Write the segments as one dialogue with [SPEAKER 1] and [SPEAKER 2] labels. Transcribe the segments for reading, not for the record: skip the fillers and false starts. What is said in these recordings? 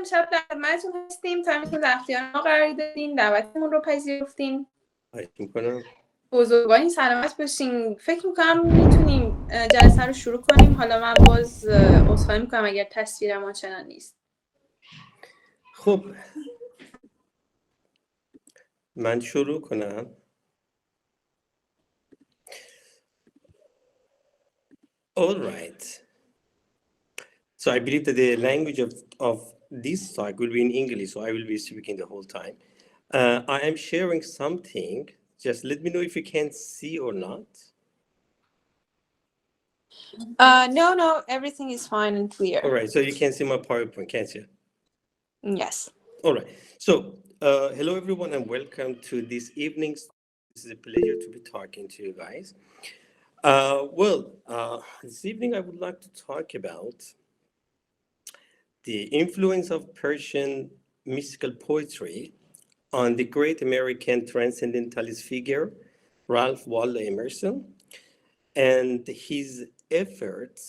[SPEAKER 1] امشب در خدمتتون هستیم. تایمتون در اختیار ما قرار دادین، دعوتمون رو پذیرفتین.
[SPEAKER 2] خواهش میکنم.
[SPEAKER 1] بزرگوارین سلامت باشین. فکر میکنم میتونیم جلسه رو شروع کنیم. حالا من باز عذرخواهی میکنم اگر تصویرم آنچنان نیست.
[SPEAKER 2] خب من شروع کنم. All right. So I believe that the language of this talk will be in English, so I will be speaking the whole time. I am sharing something. Just let me know if you can see or not.
[SPEAKER 1] No, everything is fine and clear.
[SPEAKER 2] All right, so you can see my PowerPoint, can't you?
[SPEAKER 1] Yes.
[SPEAKER 2] All right. So hello, everyone, and welcome to this evening's. This is a pleasure to be talking to you guys. This evening I would like to talk about the influence of Persian mystical poetry on the great American transcendentalist figure, Ralph Waldo Emerson, and his efforts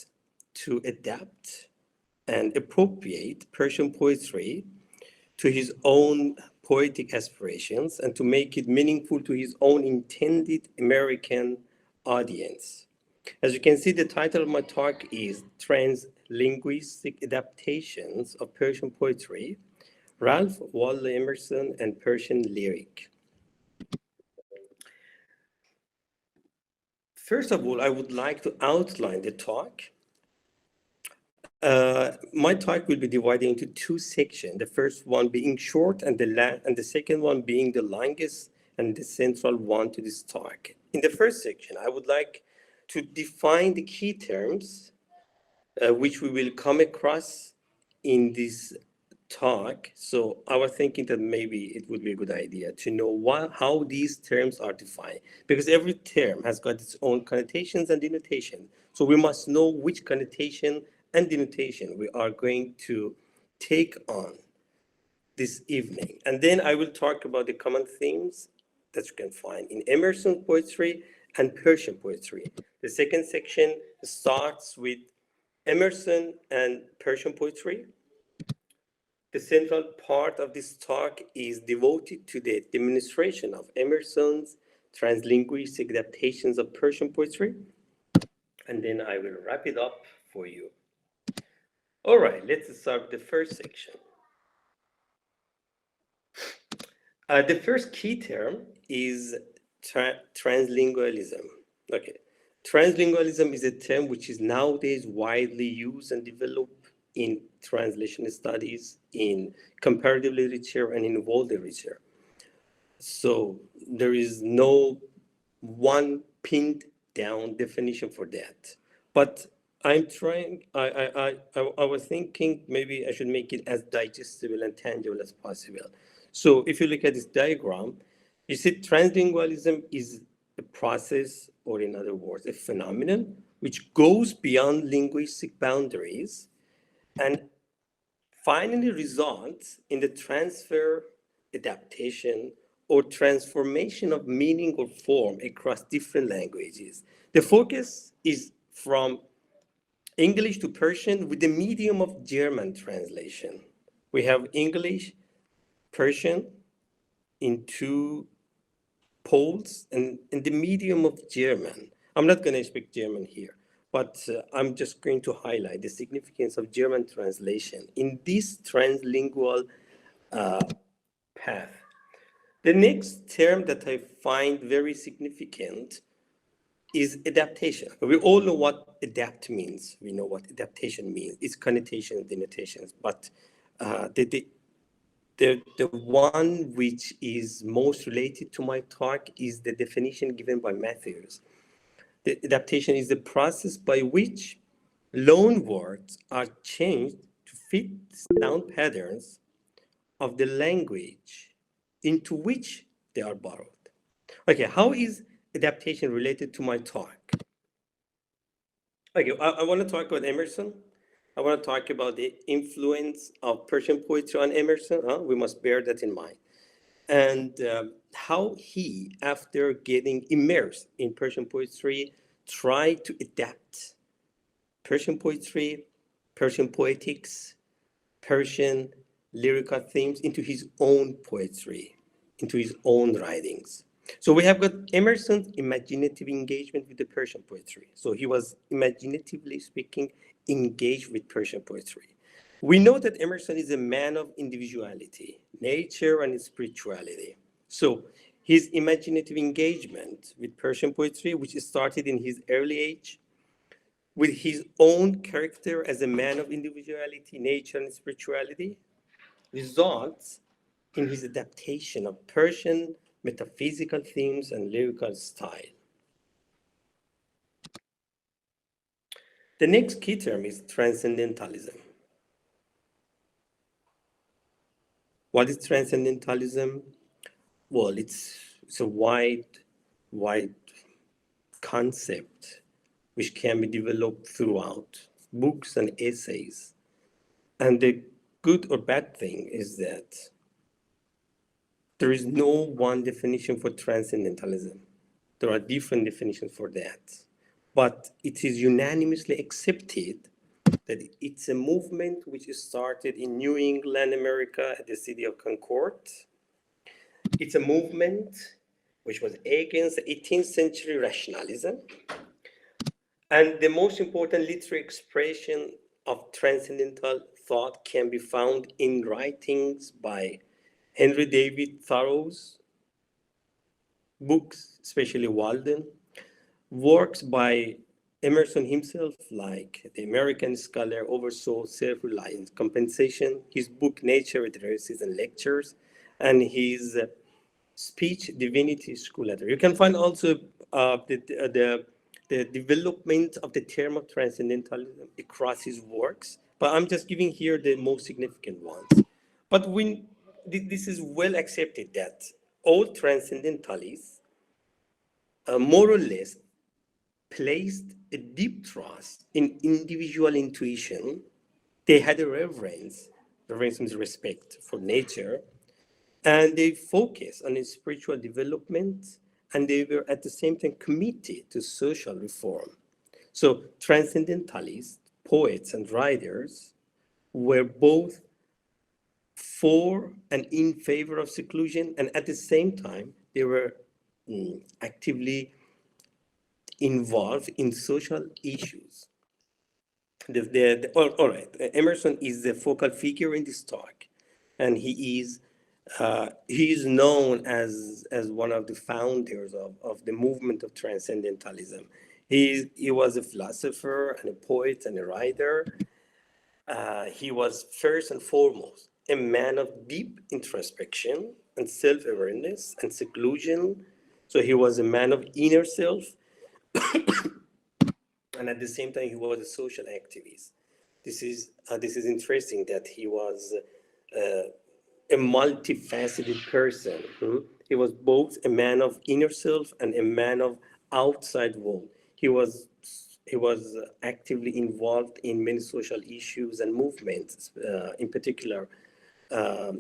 [SPEAKER 2] to adapt and appropriate Persian poetry to his own poetic aspirations and to make it meaningful to his own intended American audience. As you can see, the title of my talk is Translinguistic Adaptations of Persian Poetry, Ralph Waldo Emerson and Persian Lyric. First of all, I would like to outline the talk. My talk will be divided into two sections, the first one being short and the second one being the longest and the central one to this talk. In the first section, I would like to define the key terms which we will come across in this talk. So I was thinking that maybe it would be a good idea to know how these terms are defined, because every term has got its own connotations and denotation. So we must know which connotation and denotation we are going to take on this evening. And then I will talk about the common themes that you can find in Emerson poetry and Persian poetry. The second section starts with Emerson and Persian poetry. The central part of this talk is devoted to the demonstration of Emerson's translinguistic adaptations of Persian poetry. And then I will wrap it up for you. All right, let's start with the first section. The first key term is translingualism. Okay, translingualism is a term which is nowadays widely used and developed in translation studies, in comparative literature, and in world literature. So there is no one pinned down definition for that. But I was thinking maybe I should make it as digestible and tangible as possible. So if you look at this diagram, you see translingualism is a process, or in other words, a phenomenon which goes beyond linguistic boundaries and finally results in the transfer, adaptation, or transformation of meaning or form across different languages. The focus is from English to Persian with the medium of German translation. We have English, Persian in two poles, and in the medium of German. I'm not going to speak German here, but I'm just going to highlight the significance of German translation in this translingual path. The next term that I find very significant is adaptation. We all know what adapt means. We know what adaptation means. It's connotations, denotations, but the one which is most related to my talk is the definition given by Matthews. The adaptation is the process by which loan words are changed to fit sound patterns of the language into which they are borrowed. Okay, how is adaptation related to my talk? Okay, I want to talk about Emerson. I want to talk about the influence of Persian poetry on Emerson. We must bear that in mind. And how he, after getting immersed in Persian poetry, tried to adapt Persian poetry, Persian poetics, Persian lyrical themes into his own poetry, into his own writings. So we have got Emerson's imaginative engagement with the Persian poetry. So he was imaginatively speaking engaged with Persian poetry. We know that Emerson is a man of individuality, nature, and spirituality. So his imaginative engagement with Persian poetry, which started in his early age, with his own character as a man of individuality, nature, and spirituality, results in his adaptation of Persian metaphysical themes and lyrical style. The next key term is transcendentalism. What is transcendentalism? Well, it's a wide concept which can be developed throughout books and essays. And the good or bad thing is that there is no one definition for transcendentalism. There are different definitions for that. But it is unanimously accepted that it's a movement which started in New England, America, at the city of Concord. It's a movement which was against 18th century rationalism. And the most important literary expression of transcendental thought can be found in writings by Henry David Thoreau's books, especially Walden, works by Emerson himself, like The American Scholar Oversaw Self-Reliance Compensation, his book Nature Addresses and Lectures, and his speech Divinity School Letter. You can find also the development of the term of transcendentalism across his works, but I'm just giving here the most significant ones. But this is well accepted that all transcendentalists more or less placed a deep trust in individual intuition. They had a reverence means respect for nature, and they focused on its spiritual development, and they were at the same time committed to social reform. So transcendentalists, poets, and writers were both for and in favor of seclusion, and at the same time, they were actively involved in social issues. All right, Emerson is the focal figure in this talk, and he is known as one of the founders of the movement of transcendentalism. He was a philosopher and a poet and a writer. He was first and foremost a man of deep introspection and self-awareness and seclusion. So he was a man of inner self, and at the same time, he was a social activist. This is interesting that he was a multifaceted person. He was both a man of inner self and a man of outside world. He was actively involved in many social issues and movements. In particular,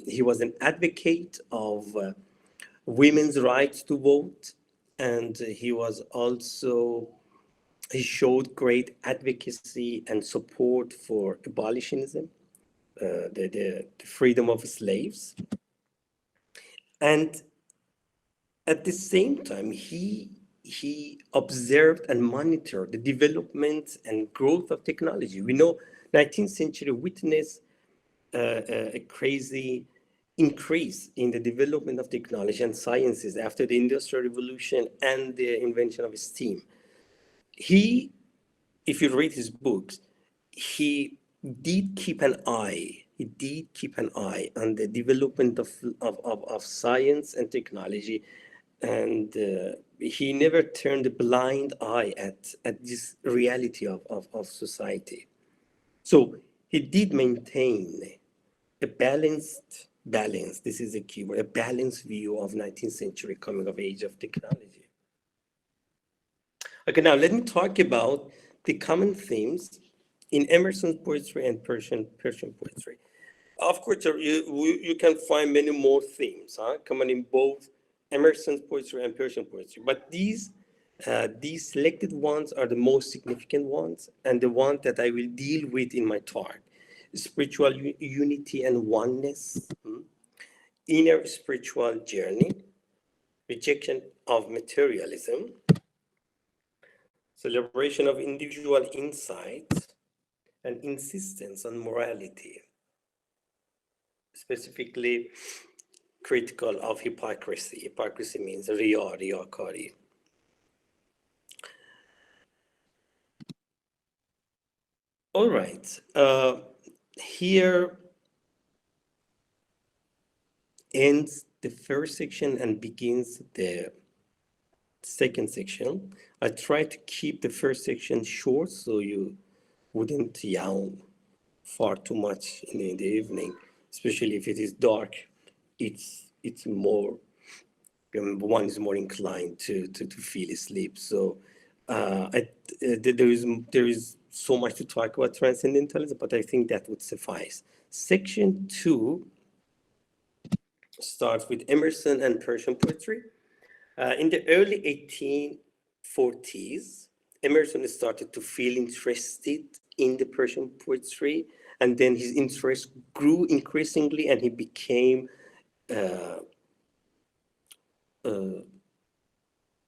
[SPEAKER 2] he was an advocate of women's rights to vote, and he showed great advocacy and support for abolitionism, the freedom of slaves. And at the same time, he observed and monitored the development and growth of technology. We know 19th century witnessed a crazy increase in the development of technology and sciences after the Industrial Revolution and the invention of steam. If you read his books, he did keep an eye on the development of science and technology, and he never turned a blind eye at this reality of society. So he did maintain a balanced, this is a keyword, a balanced view of 19th century coming of age of technology. Okay, now let me talk about the common themes in Emerson's poetry and Persian poetry. Of course, you can find many more themes common in both Emerson's poetry and Persian poetry, but these selected ones are the most significant ones and the ones that I will deal with in my talk. spiritual unity and oneness, inner spiritual journey, rejection of materialism, celebration of individual insight, and insistence on morality, specifically critical of hypocrisy. Hypocrisy means riyakari. All right, here ends the first section and begins the second section. I try to keep the first section short so you wouldn't yawn far too much in the evening, especially if it is dark. It's more, one is more inclined to feel asleep. So there is so much to talk about transcendentalism, but I think that would suffice. Section 2 starts with Emerson and Persian poetry. In the early 1840s, Emerson started to feel interested in the Persian poetry, and then his interest grew increasingly, and he became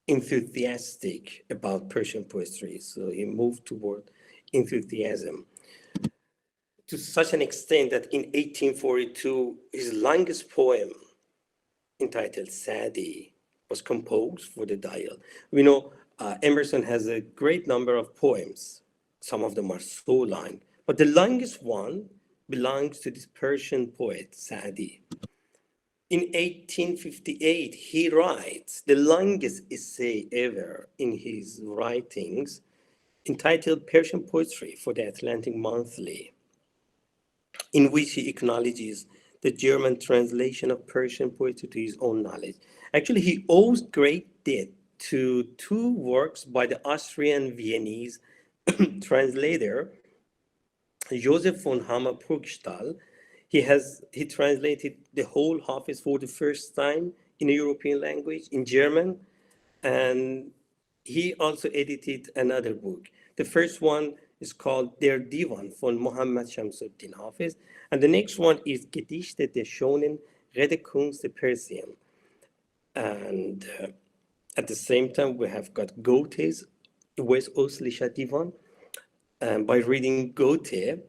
[SPEAKER 2] enthusiastic about Persian poetry. So he moved toward enthusiasm to such an extent that in 1842, his longest poem, entitled Sadi, was composed for the dial. We know Emerson has a great number of poems. Some of them are so long, but the longest one belongs to this Persian poet, Sadi. In 1858, he writes the longest essay ever in his writings, entitled Persian Poetry for the Atlantic Monthly, in which he acknowledges the German translation of Persian poetry to his own knowledge. Actually, he owes great debt to two works by the Austrian-Viennese translator, Joseph von Hammer-Purgstall. He translated the whole Hafiz for the first time in a European language, in German, and he also edited another book. The first one is called Der Divan von Muhammad Shamsuddin Hafiz, and the next one is Gedichte der schönen Redekunst der Persien. And at the same time, we have got Goethe's West-Östlicher Divan. By reading Goethe,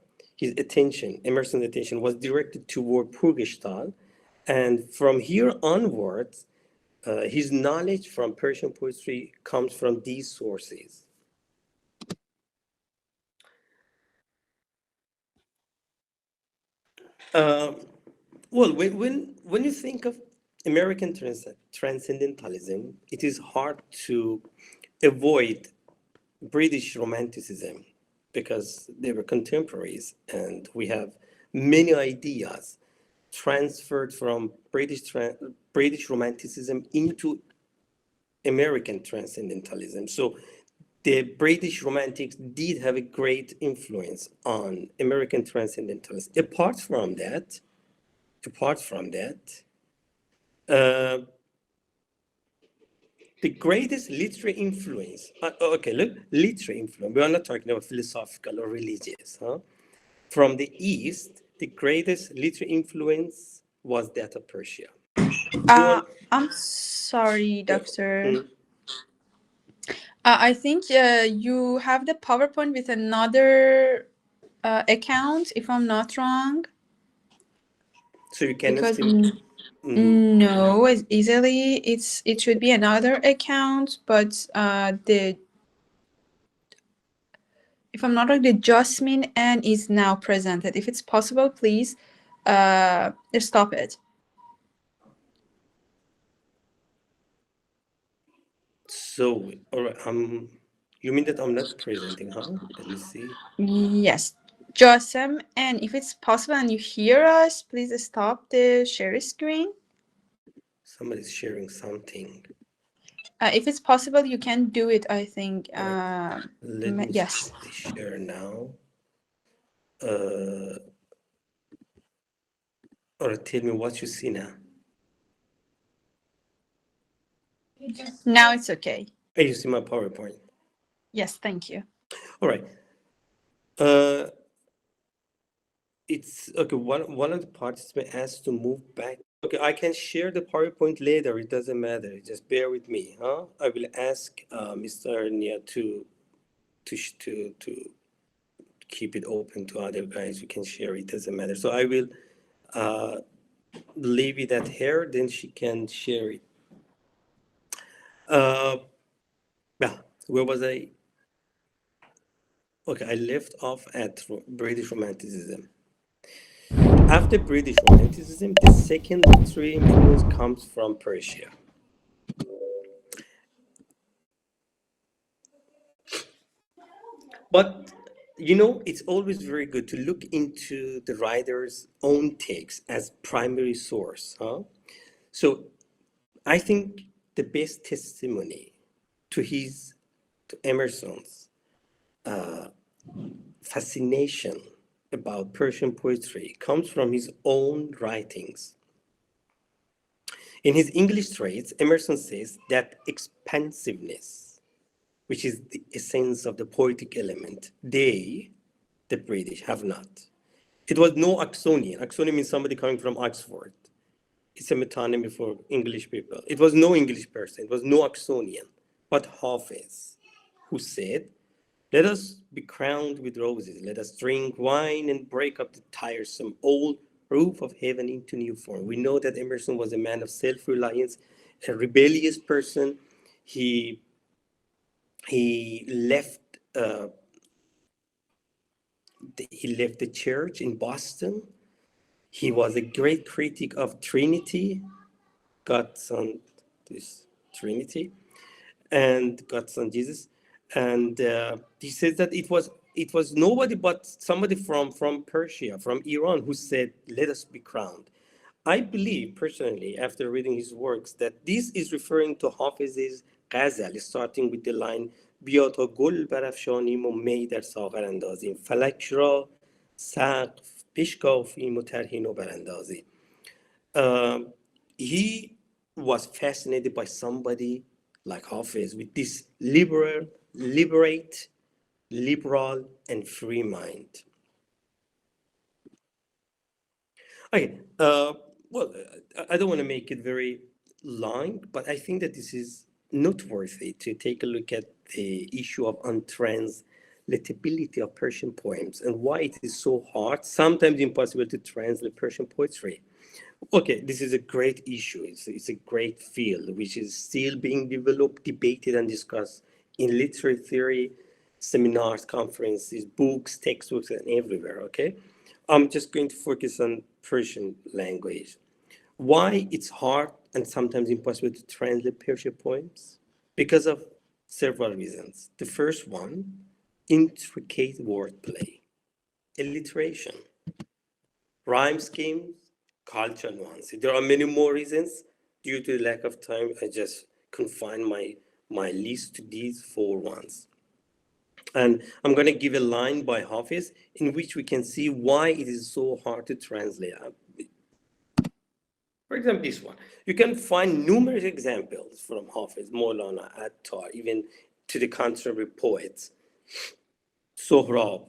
[SPEAKER 2] Emerson's attention was directed toward Purgstall, and from here onwards, his knowledge from Persian poetry comes from these sources. Well, when you think of American transcendentalism, it is hard to avoid British Romanticism because they were contemporaries, and we have many ideas transferred from British Romanticism into American transcendentalism. So the British Romantics did have a great influence on American transcendentalism. Apart from that, the greatest literary influence, literary influence, we are not talking about philosophical or religious, From the East, the greatest literary influence was that of Persia.
[SPEAKER 1] I'm sorry, doctor. I think you have the PowerPoint with another account, if I'm not wrong.
[SPEAKER 2] So you cannot
[SPEAKER 1] Because
[SPEAKER 2] see.
[SPEAKER 1] no, as easily it should be another account, but if I'm not wrong, the Jasmine N is now presented. If it's possible, please stop it.
[SPEAKER 2] So, all right, you mean that I'm not presenting, huh? Let me see.
[SPEAKER 1] Yes, Jasmine N, if it's possible and you hear us, please stop the share screen.
[SPEAKER 2] Somebody's sharing something.
[SPEAKER 1] If it's possible, you can do it, I think.
[SPEAKER 2] Let me
[SPEAKER 1] yes.
[SPEAKER 2] share now. Or tell me what you see now.
[SPEAKER 1] Now it's okay.
[SPEAKER 2] Oh, you see my PowerPoint.
[SPEAKER 1] Yes, thank you.
[SPEAKER 2] All right. it's okay. One of the participants asked to move back. Okay, I can share the PowerPoint later. It doesn't matter. Just bear with me, huh? I will ask Mr. Nia to keep it open to other guys. You can share it. Doesn't matter. So I will uh, leave it at her. Then she can share it. Uh, yeah. Where was I? Okay, I left off at British Romanticism. After British Romanticism, the second literary influence comes from Persia. But it's always very good to look into the writer's own takes as primary source, huh? So I think the best testimony to Emerson's fascination about Persian poetry comes from his own writings. In his English Traits, Emerson says that expansiveness, which is the essence of the poetic element, they, the British, have not. It was no Oxonian. Oxonian means somebody coming from Oxford. It's a metonymy for English people. It was no English person. It was no Oxonian, but Hafiz, who said, "Let us be crowned with roses. Let us drink wine and break up the tiresome old roof of heaven into new form." We know that Emerson was a man of self-reliance, a rebellious person. He left the church in Boston. He was a great critic of Trinity, God's Son, this Trinity, and God's Son Jesus. And he says that it was nobody but somebody from Persia, from Iran, who said, "Let us be crowned." I believe personally, after reading his works, that this is referring to Hafiz's ghazal, starting with the line "بیا تا گل برافشانیم و می در ساغر اندازیم فلک را سقف بشکافیم و طرح نو براندازیم." He was fascinated by somebody like Hafiz with this liberal, and free mind. Okay, well, I don't want to make it very long, but I think that this is noteworthy to take a look at the issue of untranslatability of Persian poems and why it is so hard, sometimes impossible, to translate Persian poetry. Okay, this is a great issue. It's a great field which is still being developed, debated, and discussed in literary theory, seminars, conferences, books, textbooks, and everywhere. Okay, I'm just going to focus on Persian language. Why it's hard and sometimes impossible to translate Persian poems? Because of several reasons. The first one, intricate wordplay, alliteration, rhyme schemes, cultural nuances. There are many more reasons. Due to the lack of time, I just confine my list to these four ones. And I'm going to give a line by Hafiz in which we can see why it is so hard to translate. For example, this one. You can find numerous examples from Hafiz, Maulana, Attar, even to the contemporary poets. Sohrab.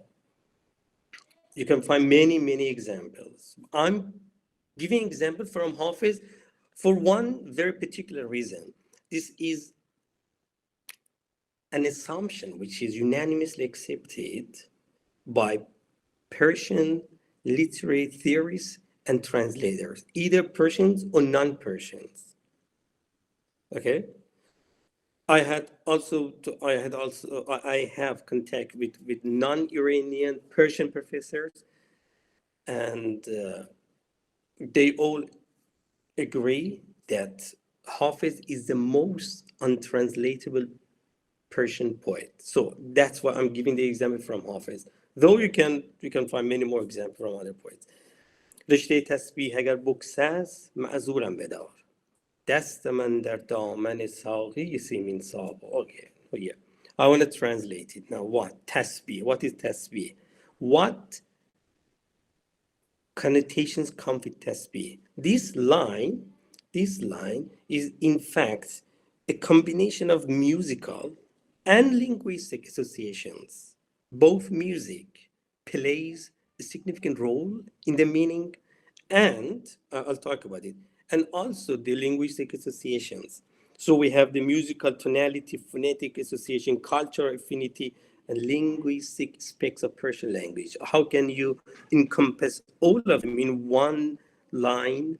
[SPEAKER 2] You can find many, many examples. I'm giving example from Hafiz for one very particular reason. This is an assumption which is unanimously accepted by Persian literary theorists and translators, either Persians or non-Persians. Okay. I have contact with non-Iranian Persian professors, and they all agree that Hafiz is the most untranslatable Persian poet. So that's why I'm giving the example from Hafiz. Though you can find many more examples from other poets. رشته تسبیح اگر بکسست معذورم بدار دست من در دامن ساقی سیمین ساق. Okay, oh yeah. I want to translate it now. What? Tasbih. What is tasbih? What connotations come with tasbih? This line is in fact a combination of musical and linguistic associations. Both music plays a significant role in the meaning, and I'll talk about it, and also the linguistic associations. So we have the musical tonality, phonetic association, cultural affinity, and linguistic aspects of Persian language. How can you encompass all of them in one line?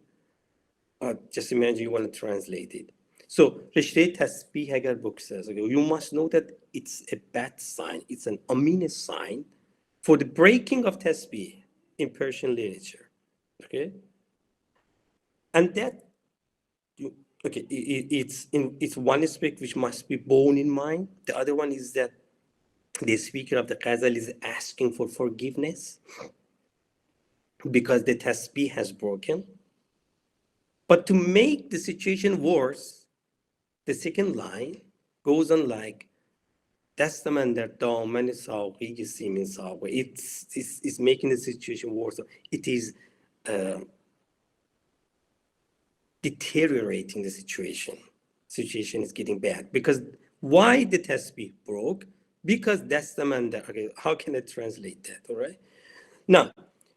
[SPEAKER 2] Just imagine you want to translate it. So رشته تسبیح اگر بگذارد, you must know that it's a bad sign. It's an ominous sign for the breaking of tasbih in Persian literature. Okay, and that it's one aspect which must be borne in mind. The other one is that the speaker of the ghazal is asking for forgiveness because the tasbih has broken. But to make the situation worse, the second line goes on like دست من در دامن ساقی سیمین ساقی. It's making the situation worse. It is deteriorating the situation. Situation is getting bad. Because why the tasbih broke? Because دست من در. Okay, how can I translate that? All right. Now,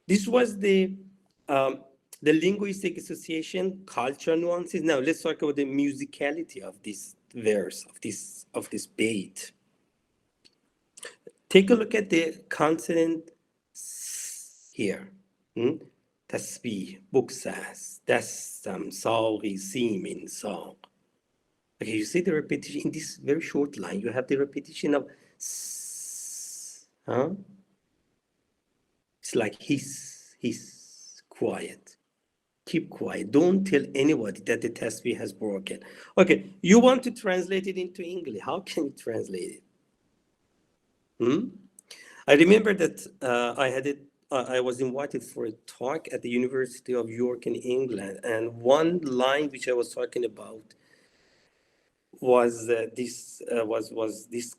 [SPEAKER 2] this was the linguistic association, cultural nuances. Now, let's talk about the musicality of this verse, of this bait. Take a look at the consonant here. Tasbih, buksas, dastam, sagi, simin, saq. Okay, you see the repetition in this very short line. You have the repetition of huh? It's like hiss, quiet. Keep quiet. Don't tell anybody that the tasbih has broken. Okay, you want to translate it into English. How can you translate it? I remember that I was invited for a talk at the University of York in England, and one line which I was talking about was this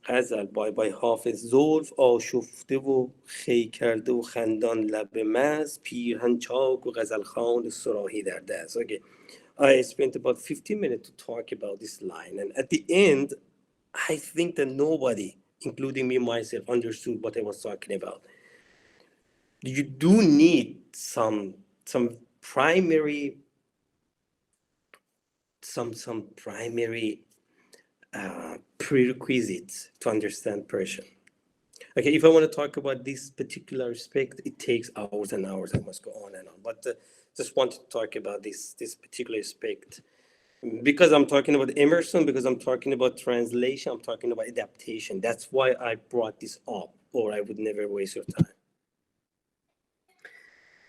[SPEAKER 2] ghazal by حافظ. زلف آشفته و خی کرده و خندان لب مز پیرهن چاک و غزل خوان صراحی در دست. Okay, I spent about 15 minutes to talk about this line, and at the end, I think that nobody, including me myself, understood what I was talking about. You do need some primary prerequisites to understand Persian. Okay, if I want to talk about this particular aspect, it takes hours and hours. I must go on and on, but just want to talk about this particular aspect. Because I'm talking about Emerson, because I'm talking about translation, I'm talking about adaptation. That's why I brought this up, or I would never waste your time.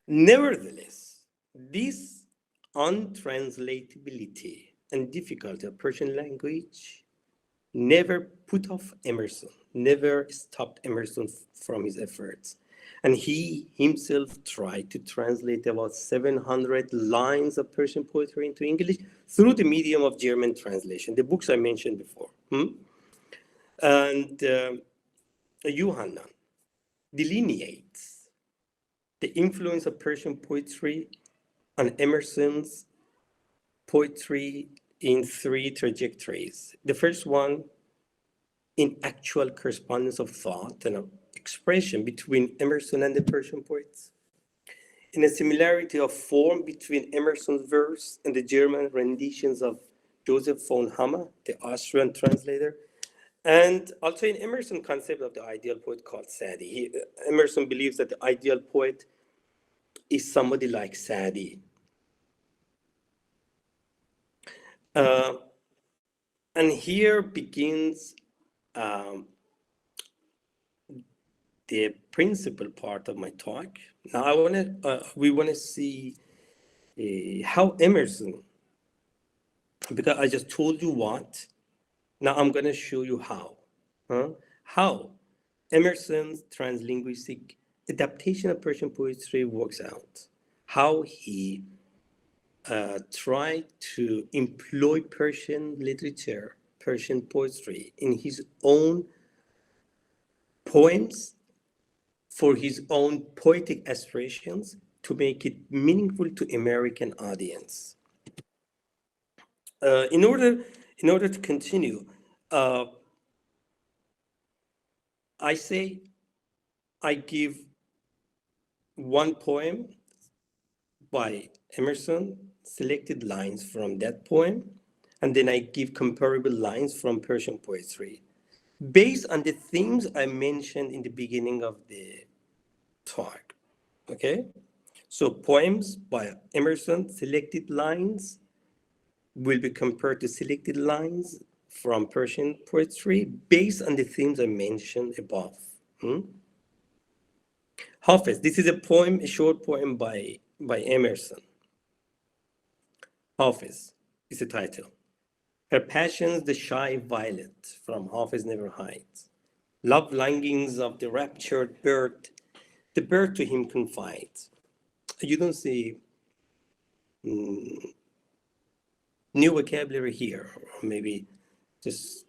[SPEAKER 2] Nevertheless, this untranslatability and difficulty of Persian language never put off Emerson, never stopped Emerson from his efforts. And he himself tried to translate about 700 lines of Persian poetry into English through the medium of German translation, the books I mentioned before. And Yohanan delineates the influence of Persian poetry on Emerson's poetry in three trajectories. The first one, in actual correspondence of thought and of expression between Emerson and the Persian poets, in a similarity of form between Emerson's verse and the German renditions of Joseph von Hammer, the Austrian translator, and also in Emerson's concept of the ideal poet called Sadi. Emerson believes that the ideal poet is somebody like Sadi. And here begins the principal part of my talk. Now we want to see how Emerson, because I just told you what, now I'm going to show you how. How Emerson's translinguistic adaptation of Persian poetry works out. How he tried to employ Persian literature, Persian poetry in his own poems for his own poetic aspirations to make it meaningful to American audience. In order to continue, I give one poem by Emerson, selected lines from that poem, and then I give comparable lines from Persian poetry based on the themes I mentioned in the beginning of the talk. Okay? So poems by Emerson, selected lines will be compared to selected lines from Persian poetry based on the themes I mentioned above. Hafiz, this is a poem, a short poem by Emerson. Hafiz is the title. Her passions, the shy violet from Hafiz never hides. Love longings of the raptured bird, the bird to him confides. You don't see new vocabulary here, or maybe just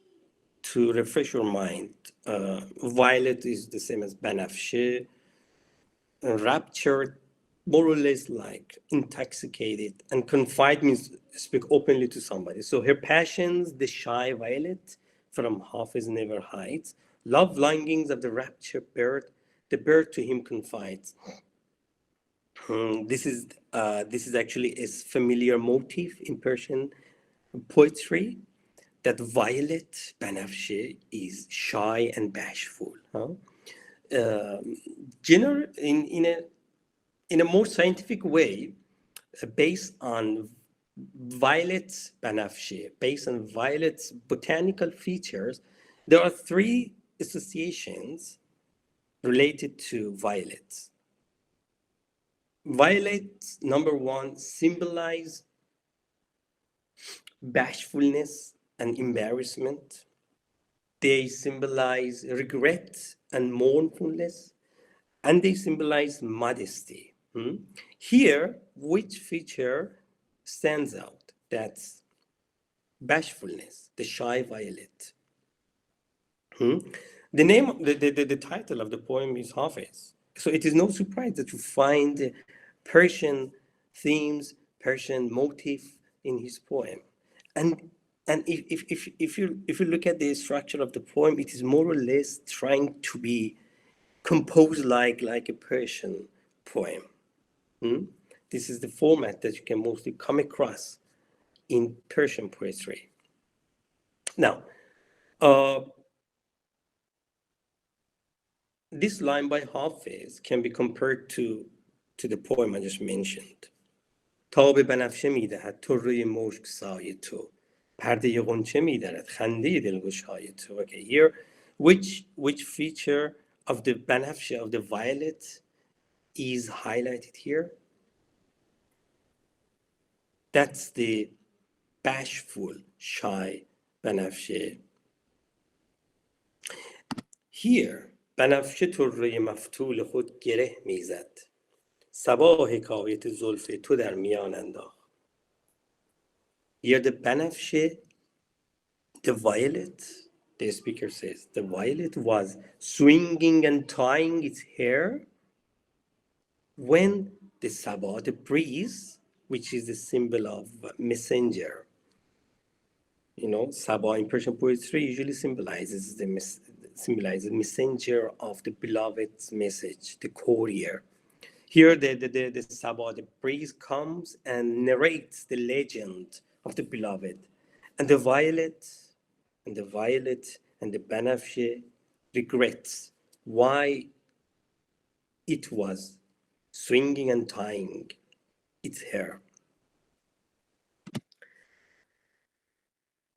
[SPEAKER 2] to refresh your mind. Violet is the same as banafshe. Raptured, more or less like intoxicated, and confide means speak openly to somebody. So her passions, the shy violet from Hafiz never hides. Love longings of the raptured bird, the bird to him confides. This is actually a familiar motif in Persian poetry, that violet, banafshe, is shy and bashful. In a more scientific way, based on violet's banafshe, based on violet's botanical features, there are three associations related to violets. Violets, number one, symbolize bashfulness and embarrassment. They symbolize regret and mournfulness, and they symbolize modesty. Here, which feature stands out? That's bashfulness, the shy violet. The name, the title of the poem is Hafiz. So it is no surprise that you find Persian themes, Persian motif in his poem. And if you look at the structure of the poem, it is more or less trying to be composed like a Persian poem. This is the format that you can mostly come across in Persian poetry. Now, this line by Hafiz can be compared to the poem I just mentioned. تاب بنفشه میدهد تو روی مشک سایه تو پرده غنچه میدهد خنده دلگشای تو. Okay, here, which feature of the banafshe, of the violet, is highlighted here? That's the bashful, shy banafshe. Here, بنفشه طره مفتول خود گره میزد صبا حکایت زلف تو در میان انداخت. Here the banafshe, the violet, the speaker says, the violet was swinging and tying its hair when the sabah, the breeze, which is the symbol of messenger. You know, sabah in Persian poetry usually symbolizes the messenger of the beloved's message, the courier. Here, the sabah, the breeze comes and narrates the legend of the beloved, and the violet and the banafshe regrets why it was swinging and tying its hair.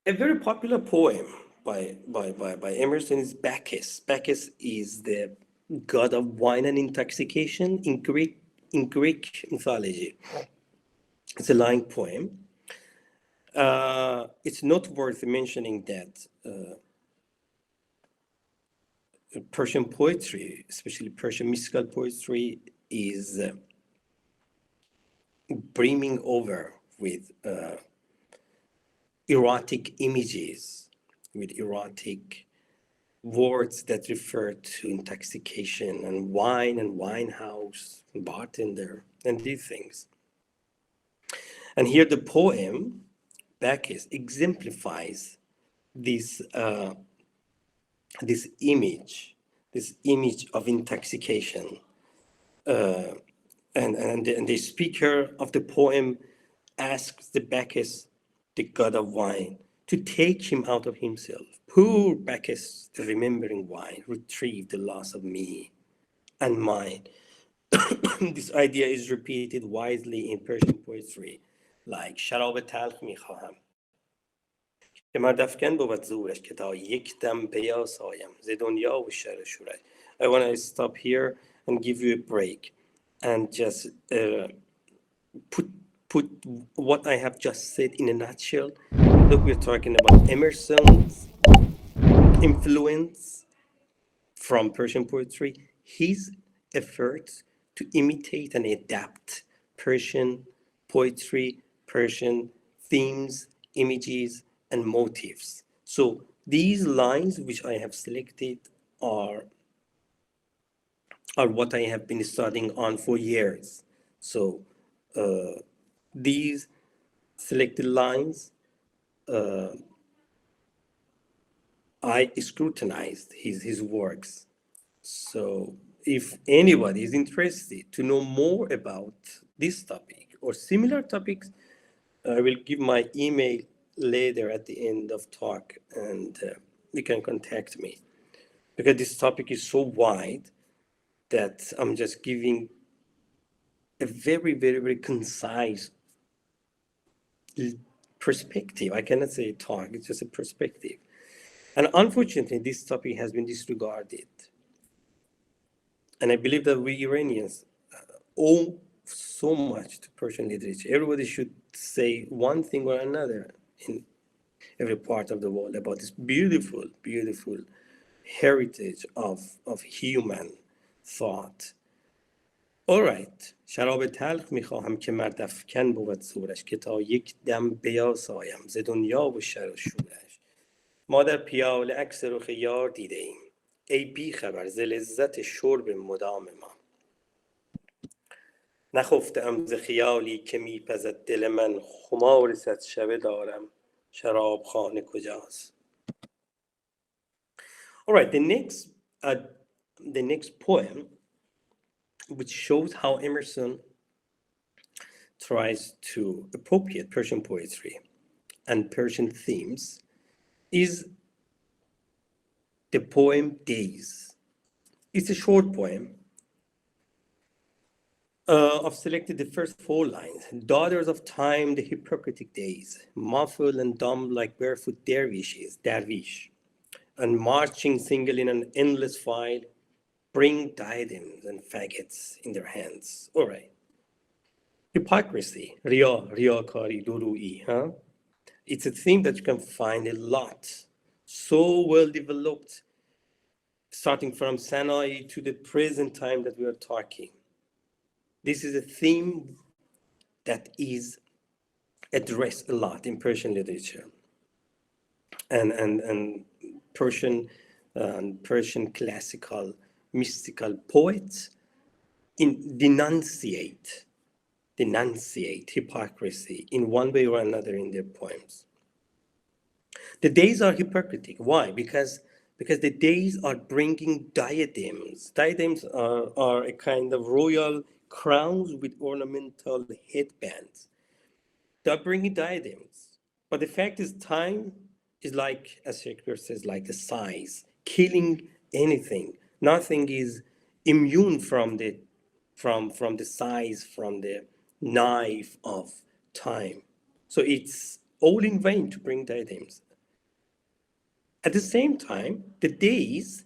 [SPEAKER 2] A very popular poem by Emerson is Bacchus. Bacchus is the god of wine and intoxication in Greek mythology. It's a lying poem. It's not worth mentioning that Persian poetry, especially Persian mystical poetry, is brimming over with erotic images, with erotic words that refer to intoxication and wine house, and bartender, and these things. And here the poem, Bacchus, exemplifies this image of intoxication. And the speaker of the poem asks the Bacchus, the god of wine, to take him out of himself. Poor Bacchus, the remembering wine, retrieve the loss of me and mine. This idea is repeated widely in Persian poetry, like شراب تلخ میخواهم که مرد افکن بود زورش که تا یک دم بیاسایم ز دنیا و شر و شورش. I want to stop here and give you a break and just put what I have just said in a nutshell. Look, we're talking about Emerson's influence from Persian poetry, his efforts to imitate and adapt Persian poetry, Persian themes, images, and motifs. So these lines which I have selected are what I have been studying on for years. So these selected lines, I scrutinized his works. So if anybody is interested to know more about this topic or similar topics, I will give my email later at the end of talk, and you can contact me, because this topic is so wide that I'm just giving a very, very, very concise perspective. I cannot say talk, it's just a perspective. And unfortunately, this topic has been disregarded. And I believe that we Iranians owe so much to Persian literature. Everybody should say one thing or another in every part of the world about this beautiful, beautiful heritage of human thought. All right. شراب تلخ میخواهم که مرد افکن بود زورش که تا یک دم بیاسایم ز دنیا و شر و شورش. ما در پیاله عکس رخ یار دیده ایم ای بی خبر ز لذت شرب مدام ما. نخفتم ز خیالی که میپزد دل من خمار صد شبه دارم شراب خانه کجاست. All right, the next poem, which shows how Emerson tries to appropriate Persian poetry and Persian themes, is the poem Days. It's a short poem. I've selected the first 4 lines. Daughters of time, the Hippocratic days, muffled and dumb like barefoot dervishes, dervish, and marching single in an endless file, bring diadems and faggots in their hands. All right. Hypocrisy, riyakari, durui, huh? It's a theme that you can find a lot, so well developed, starting from Sinai to the present time that we are talking. This is a theme that is addressed a lot in Persian literature, and Persian classical mystical poets denunciate hypocrisy in one way or another in their poems. The days are hypocritic. Why? Because the days are bringing diadems. Diadems are a kind of royal crowns with ornamental headbands. They're bringing diadems. But the fact is, time is like, as Shakespeare says, like a size, killing anything. Nothing is immune from the size, from the knife of time. So it's all in vain to bring diadems. At the same time, the days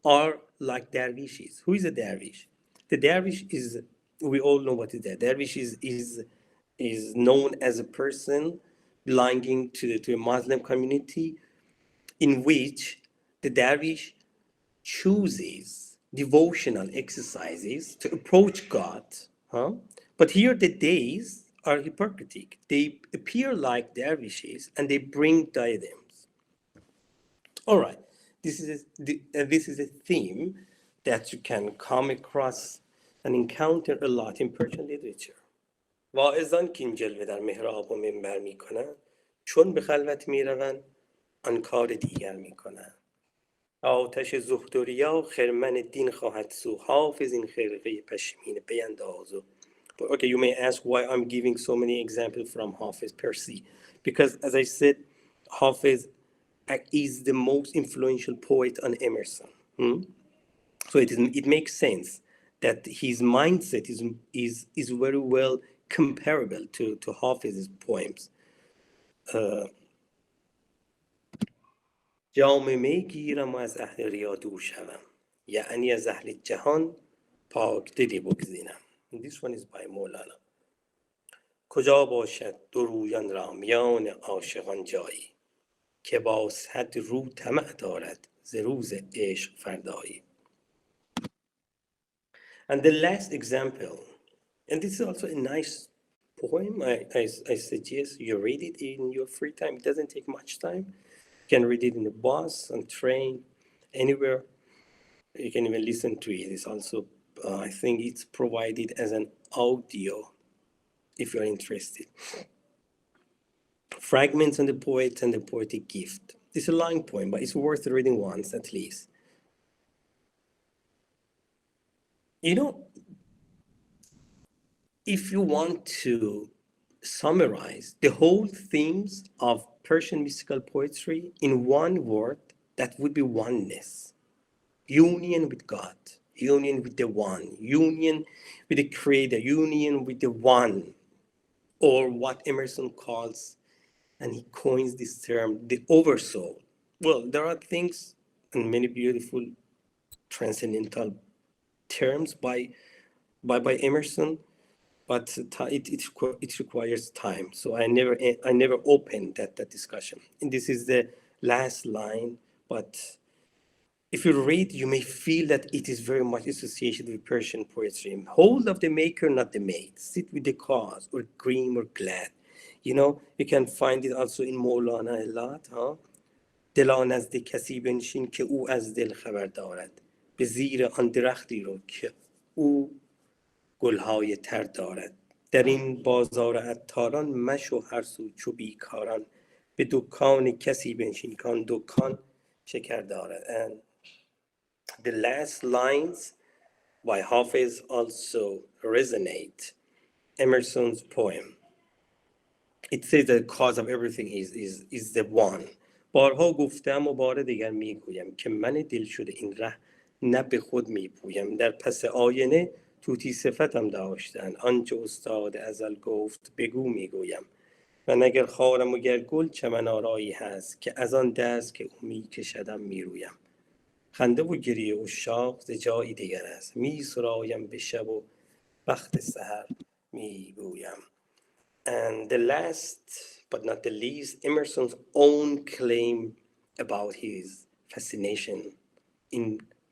[SPEAKER 2] are like dervishes. Who is a dervish? The dervish is, we all know what is that. Dervish is known as a person belonging to a Muslim community in which the dervish chooses devotional exercises to approach God. But here the days are hypocritic. They appear like dervishes and they bring diadems. All right, this is a theme that you can come across and encounter a lot in Persian literature. واعظان که این جلوه در محراب و منبر میکنن چون به خلوت میروند آن کار دیگر میکنن. آتش زهدریا خرمن دین خواهد سو حافظ این خرقه پشمین بینداز. Okay, you may ask why I'm giving so many examples from Hafiz per se. Because as I said, Hafiz is the most influential poet on Emerson. So it makes sense that his mindset is very well comparable to Hafiz's poems. جام می گیرم و از اهل ریا دور شوم، یعنی از اهل جهان پاک دلی بگزینم. This one is by مولانا. کجا باشد دو رویان را میان عاشقان جایی، که با صد رو طمع دارد ز روز عشق فردایی. And the last example, and this is also a nice poem. I suggest you read it in your free time. It doesn't take much time. You can read it in the bus, on train, anywhere. You can even listen to it. It's also, I think it's provided as an audio if you're interested. Fragments on the Poet and the Poetic Gift. It's a long poem, but it's worth reading once at least. You know, if you want to summarize the whole themes of Persian mystical poetry in one word, that would be oneness. Union with God, union with the one, union with the Creator, union with the one, or what Emerson calls, and he coins this term, the oversoul. Well, there are things and many beautiful transcendental terms by Emerson, but it requires time. So I never opened that discussion. And this is the last line, but if you read, you may feel that it is very much associated with Persian poetry. Hold of the maker, not the made. Sit with the cause, or grim or glad. You know, you can find it also in Maulana a lot. دلا نزد کسی بنشین که او از دل خبر دارد، به زیر آن درختی رو که او گلهای تر دارد. در این بازار عطاران مشو هر سو چو بیکاران، به دکان کسی بنشین کان دکان شکر دارد. And the last lines by Hafiz also resonate Emerson's poem. It says the cause of everything is the one. بارها گفتم و بار دیگر میگویم که من دل شده این ره نه به خود میپویم. در پس آینه طوطی صفتم داشتن، آنچه استاد ازل گفت بگو میگویم. و نگر خارم و گر گل چمن آرایی هست، که از آن دست که او میکشدم میرویم. خنده و گریه عشاق ز جایی دیگر است، می سرایم به شب و وقت سحر میگویم. And the last but not the least, Emerson's own claim about his fascination in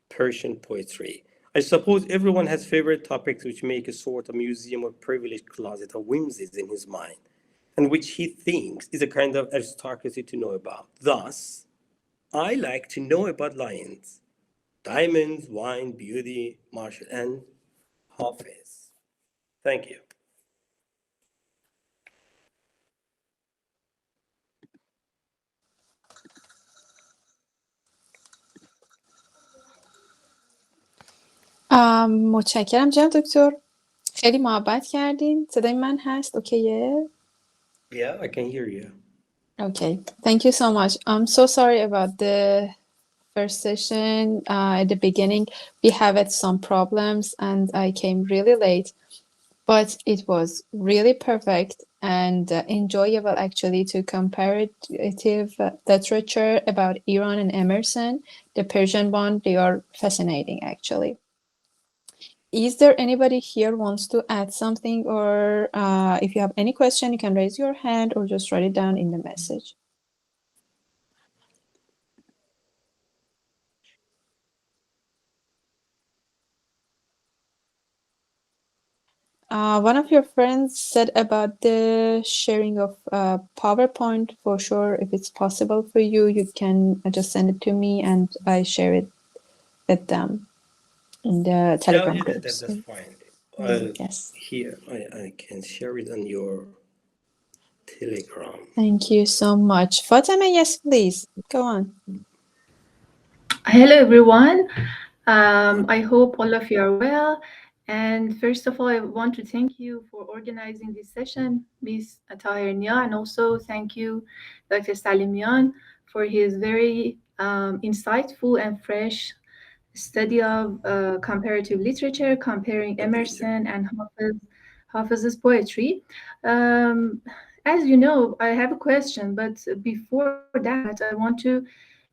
[SPEAKER 2] Persian poetry. I suppose everyone has favorite topics which make a sort of museum or privileged closet of whimsies in his mind, and which he thinks is a kind of aristocracy to know about. Thus, I like to know about lions, diamonds, wine, beauty, Marshall, and Hafiz. Thank you.
[SPEAKER 1] متشکرم جناب دکتر، خیلی محبت کردین. صدای من هست اوکیه؟
[SPEAKER 2] Yeah, I can hear you.
[SPEAKER 1] Okay, thank you so much. I'm so sorry about the first session. At the beginning, we had some problems and I came really late, but it was really perfect and enjoyable actually to comparative literature about Iran and Emerson. The Persian one, they are fascinating actually. Is there anybody here wants to add something, or if you have any question, you can raise your hand or just write it down in the message. One of your friends said about the sharing of PowerPoint. For sure, if it's possible for you, you can just send it to me and I share it with them in the Telegram group.
[SPEAKER 2] That's fine.
[SPEAKER 1] Yes.
[SPEAKER 2] Here, I can share it on your Telegram.
[SPEAKER 1] Thank you so much. Fatima, yes, please. Go on.
[SPEAKER 3] Hello, everyone. I hope all of you are well. And first of all, I want to thank you for organizing this session, Ms. Tahir, and also thank you, Dr. Saliemian, for his very insightful and fresh study of comparative literature, comparing Emerson and Hafez's poetry. Um, as you know, I have a question, but before that, I want to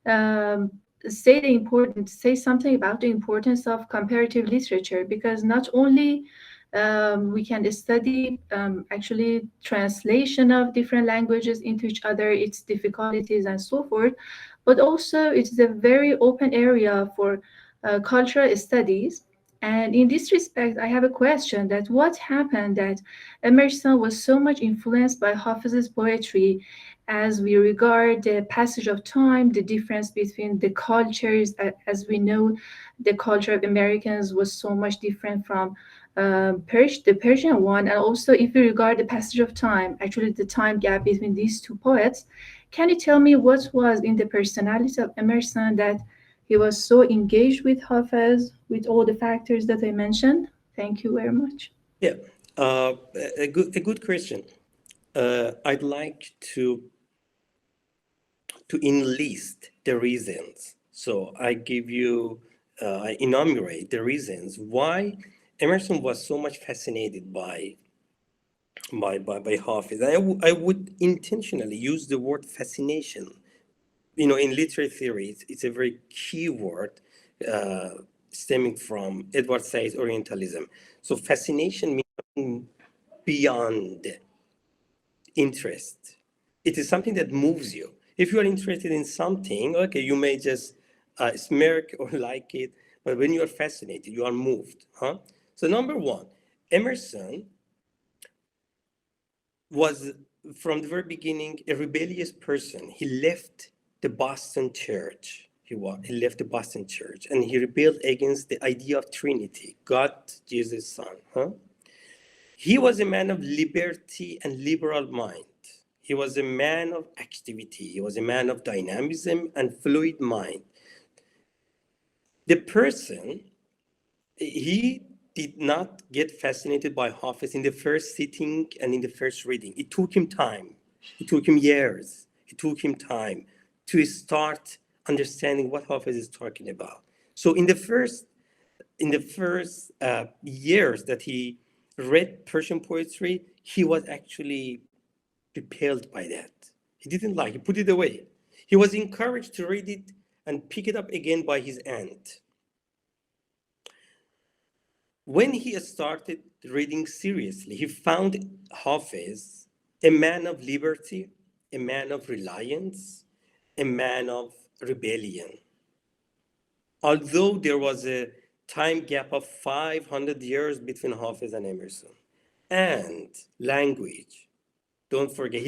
[SPEAKER 3] um, say something about the importance of comparative literature, because not only we can study actually translation of different languages into each other, its difficulties and so forth, but also it's a very open area for cultural studies. And in this respect, I have a question: that what happened that Emerson was so much influenced by Hafez's poetry, as we regard the passage of time, the difference between the cultures. As we know, the culture of Americans was so much different from the Persian one. And also, if we regard the passage of time, actually the time gap between these two poets, can you tell me what was in the personality of Emerson that he was so engaged with Hafez, with all the factors that I mentioned? Thank you very much.
[SPEAKER 2] Yeah, a good question. I'd like to enlist the reasons. So I enumerate the reasons why Emerson was so much fascinated by Hafiz. I would intentionally use the word fascination. In literary theory, it's a very key word uh, stemming from Edward Said's Orientalism. So fascination means beyond interest. It is something that moves you. If you are interested in something, okay, you may just smirk or like it, but when you are fascinated, you are moved. Huh? So number one, Emerson was from the very beginning a rebellious person. He left the Boston church. He left the Boston church and he rebelled against the idea of Trinity, God, Jesus, Son. Huh? He was a man of liberty and liberal mind. He was a man of activity. He was a man of dynamism and fluid mind. The person, he did not get fascinated by Hafiz in the first sitting and in the first reading. It took him time. It took him years. It took him time to start understanding what Hafiz is talking about. So in the first years that he read Persian poetry, he was actually repelled by that. He didn't like it, he put it away. He was encouraged to read it and pick it up again by his aunt. When he started reading seriously, he found Hafiz a man of liberty, a man of reliance, a man of rebellion. Although there was a time gap of 500 years between Hafiz and Emerson, and language. Don't forget,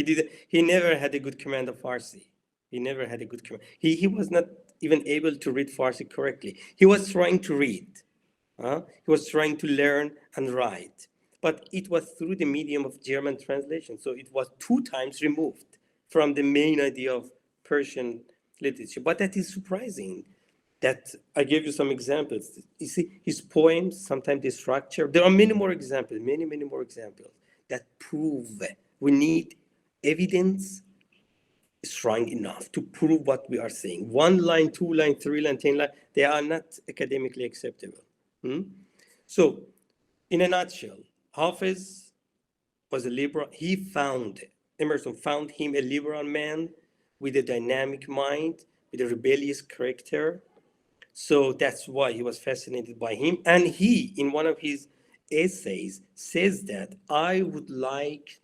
[SPEAKER 2] he never had a good command of Farsi. He never had a good command. He was not even able to read Farsi correctly. He was trying to read. He was trying to learn and write. But it was through the medium of German translation. So it was 2 times removed from the main idea of Persian literature. But that is surprising. That I gave you some examples. You see, his poems, sometimes the structure. There are many more examples, many more examples that prove we need evidence strong enough to prove what we are saying. 1 line, 2 line, 3 line, 10 line, they are not academically acceptable. So, in a nutshell, Hafiz was a liberal. Emerson found him a liberal man with a dynamic mind, with a rebellious character. So that's why he was fascinated by him. And he, in one of his essays, says that I would like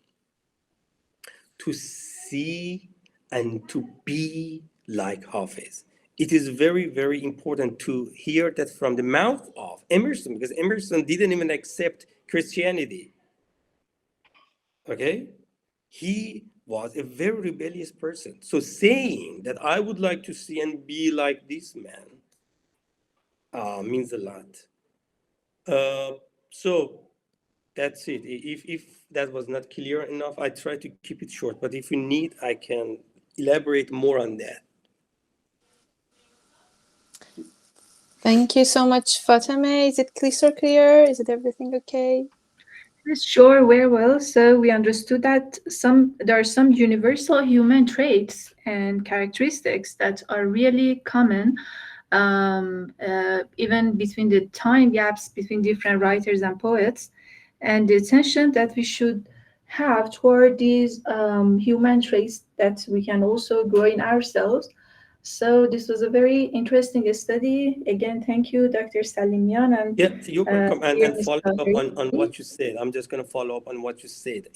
[SPEAKER 2] to see and to be like Hafiz. It is very important to hear that from the mouth of Emerson, because Emerson didn't even accept Christianity. Okay? He was a very rebellious person. So saying that I would like to see and be like this man means a lot. So that's it. If that was not clear enough, I try to keep it short. But if you need, I can elaborate more on that.
[SPEAKER 1] Thank you so much, Fatemeh. Is it crystal clear? Is it everything okay?
[SPEAKER 3] Yes, sure, very well. So we understood that there are some universal human traits and characteristics that are really common, even between the time gaps between different writers and poets, and the attention that we should have toward these human traits that we can also grow in ourselves. So this was a very interesting study. Again, thank you, Dr. Saliemian, and
[SPEAKER 2] Yeah, you're welcome. And
[SPEAKER 3] dear Ms.
[SPEAKER 2] follow up
[SPEAKER 3] Tahir.
[SPEAKER 2] on what you said. I'm just going to follow up on what you said.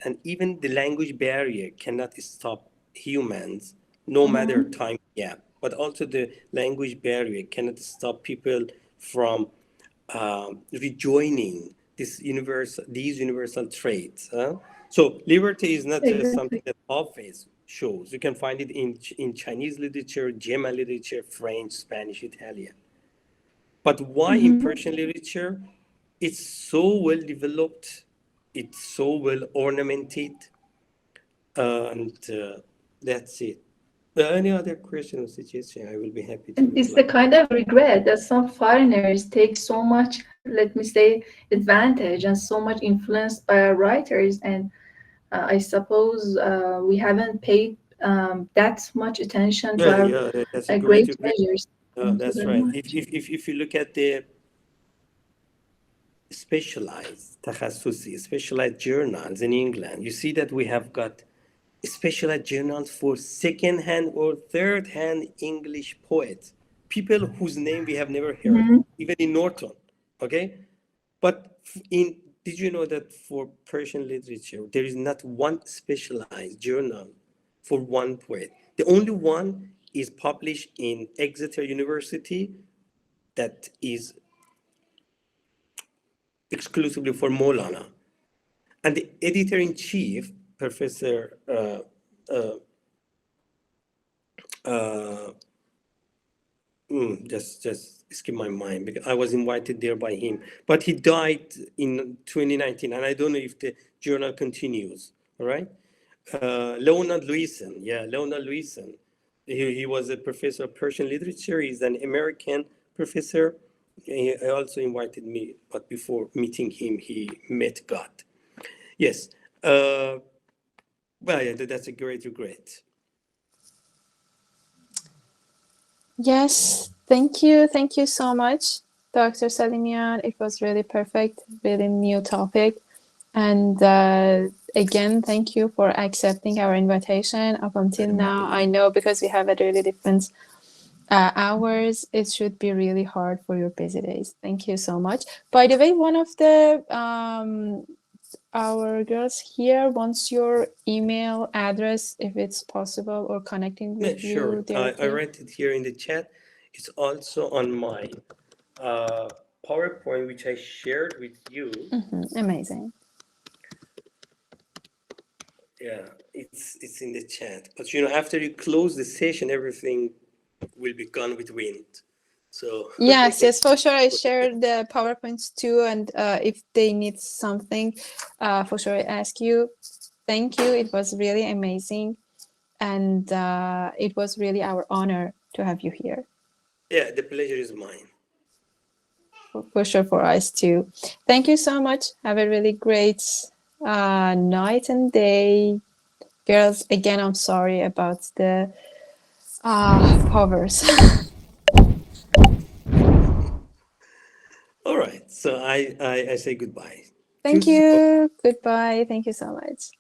[SPEAKER 2] And even the language barrier cannot stop humans, no matter time gap. But also the language barrier cannot stop people from rejoining these universal traits. So liberty is not just something that office shows. You can find it in Chinese literature, German literature, French, Spanish, Italian. But why in Persian literature? It's so well developed, it's so well ornamented, and that's it. Any other question or suggestion, I will be happy to
[SPEAKER 3] It's the
[SPEAKER 2] reply.
[SPEAKER 3] kind of regret that some foreigners take so much, let me say, advantage and so much influence by our writers. And I suppose we haven't paid that much attention to our
[SPEAKER 2] That's a great
[SPEAKER 3] great
[SPEAKER 2] regret.
[SPEAKER 3] treasures. Thank you
[SPEAKER 2] That's
[SPEAKER 3] very
[SPEAKER 2] right.
[SPEAKER 3] much.
[SPEAKER 2] If you look at the specialized تخصصی, specialized journals in England, you see that we have got specialized journals for second-hand or third-hand English poets, people whose name we have never heard, even in Norton, okay? But did you know that for Persian literature, there is not one specialized journal for one poet? The only one is published in Exeter University that is exclusively for Maulana. And the editor-in-chief, Professor just skip my mind because I was invited there by him, but he died in 2019, and I don't know if the journal continues. All right, Leonard Lewison. He was a professor of Persian literature. He's an American professor. He also invited me, but before meeting him, he met God. Yes. Well, yeah, that's a great regret.
[SPEAKER 1] Yes, thank you. Thank you so much, Dr. Saliemian. It was really perfect, really new topic. And again, thank you for accepting our invitation. Up until now, I know because we have a really different hours, it should be really hard for your busy days. Thank you so much. By the way, one of the our girls here wants your email address if it's possible, or connecting with you
[SPEAKER 2] Sure.
[SPEAKER 1] directly.
[SPEAKER 2] I write it here in the chat. It's also on my PowerPoint, which I shared with you.
[SPEAKER 1] Amazing.
[SPEAKER 2] Yeah, it's in the chat. But after you close the session, everything will be gone with wind. So
[SPEAKER 1] yes, for sure. I share the PowerPoints too, and if they need something, for sure I ask you. Thank you. It was really amazing, and it was really our honor to have you here.
[SPEAKER 2] Yeah, the pleasure is mine.
[SPEAKER 1] For sure, for us too. Thank you so much. Have a really great night and day, girls. Again, I'm sorry about the powers.
[SPEAKER 2] All right. So I say goodbye.
[SPEAKER 1] Thank you. Goodbye. Thank you so much.